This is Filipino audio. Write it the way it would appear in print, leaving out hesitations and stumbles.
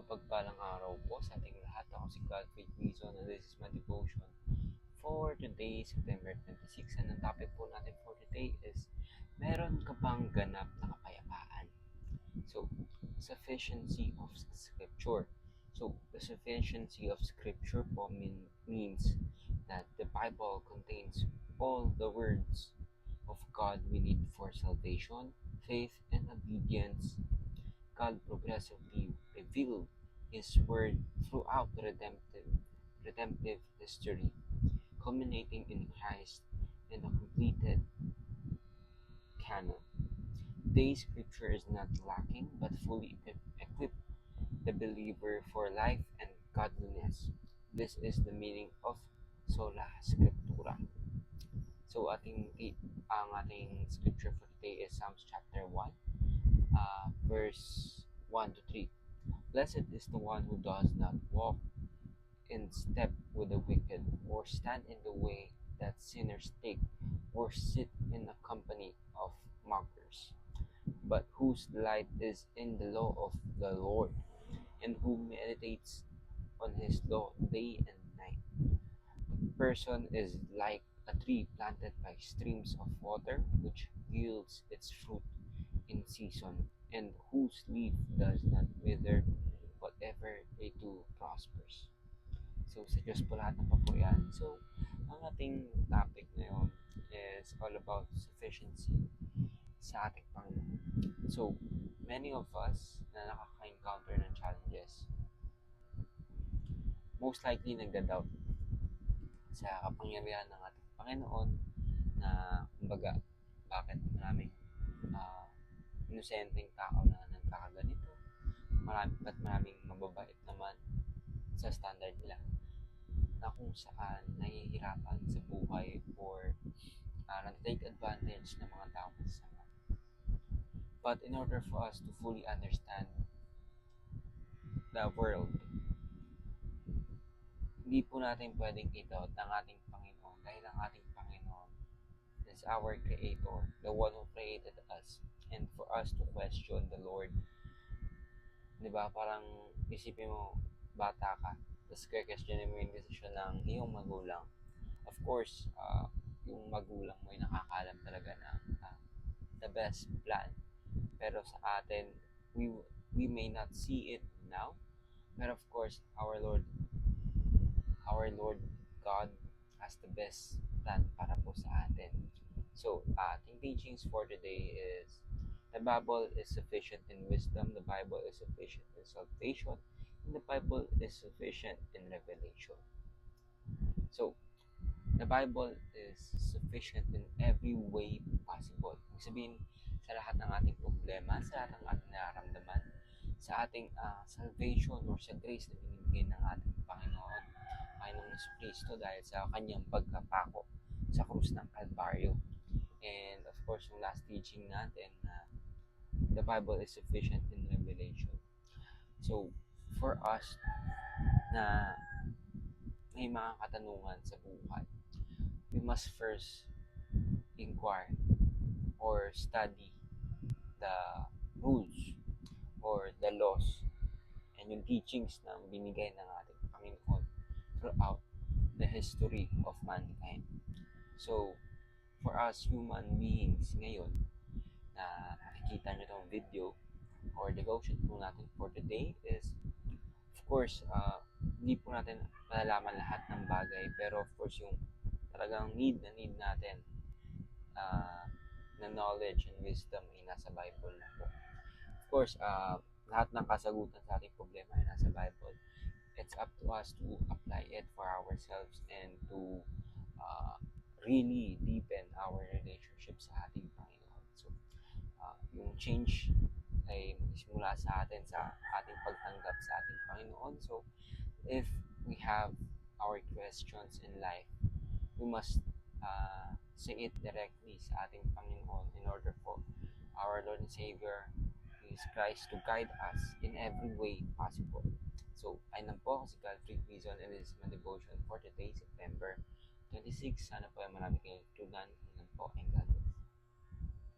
Mapagpalang araw po sa ating lahat. Ako si Godfrey Quizon and this is my devotion for today, September 26. And ang topic po natin for today is, meron ka bang ganap na kapayapaan? So, sufficiency of Scripture. So, the sufficiency of Scripture po means that the Bible contains all the words of God we need for salvation, faith, and obedience. God progressively revealed His Word throughout the redemptive history, culminating in Christ and the completed canon. Today's scripture is not lacking, but fully equipped the believer for life and godliness. This is the meaning of sola scriptura. So ang ating scripture for today is Psalms chapter 1, verse 1 to 3. Blessed is the one who does not walk in step with the wicked, or stand in the way that sinners take, or sit in the company of mockers, but whose delight is in the law of the Lord, and who meditates on his law day and night. The person is like a tree planted by streams of water, which yields its fruit in season, and whose leaf does not wither. Whatever they do prospers. So, sa Diyos po lahat ng papurihan. So, ang ating topic ngayon is all about sufficiency sa ating Panginoon. So, many of us na nakaka-encounter ng challenges, most likely nagda-doubt sa kapangyarihan ng ating Panginoon na, kumbaga, bakit maraming inosenteng tao na nagkakaganito, maraming mababait naman sa standard nila, na kung saan nahihirapan sa buhay or nag-take advantage ng mga tao masama. But in order for us to fully understand the world, hindi po natin pwedeng i-doubt ng ating Panginoon, dahil ang ating Panginoon is our Creator, the one who created us. And for us to question the Lord, diba, parang isipin mo, bata ka, tapos questionin mo yung desisyon ng iyong magulang. Of course, yung magulang mo ay nakakaalam talaga na the best plan. Pero sa atin, we may not see it now, but of course, our Lord God has the best plan para po sa atin. So, ating teachings for today is, the Bible is sufficient in wisdom, the Bible is sufficient in salvation, and the Bible is sufficient in revelation. So, the Bible is sufficient in every way possible. Ibig sabihin, sa lahat ng ating problema, sa lahat ng ating nararamdaman, sa ating salvation or sa grace na binibigay ng ating Panginoon Jesucristo dahil sa kanyang pagkapako sa krus ng Kalbaryo. And of course, yung last teaching natin na the Bible is sufficient in revelation. So, for us na may mga katanungan sa buhay, we must first inquire or study the rules or the laws and yung teachings na binigay ng ating Panginoon throughout the history of mankind. So, for us human beings ngayon na nakikita nyo itong video or devotion po natin for today is, of course, hindi po natin malalaman lahat ng bagay, pero of course yung talagang need natin na knowledge and wisdom ay nasa Bible na po. Of course, lahat ng kasagutan sa ating problema ay nasa Bible. It's up to us to apply it for ourselves and to really deepen our relationship sa ating Panginoon. So, yung change ay magsimula sa atin, sa ating pagtanggap sa ating Panginoon. So, if we have our questions in life, we must say it directly sa ating Panginoon in order for our Lord and Savior, Jesus Christ, to guide us in every way possible. So, ayun lang po, ako si Godfrey Quizon and this is my devotion for today, September 26. Sana po ay marami kayong tunan. Ayun lang po, and God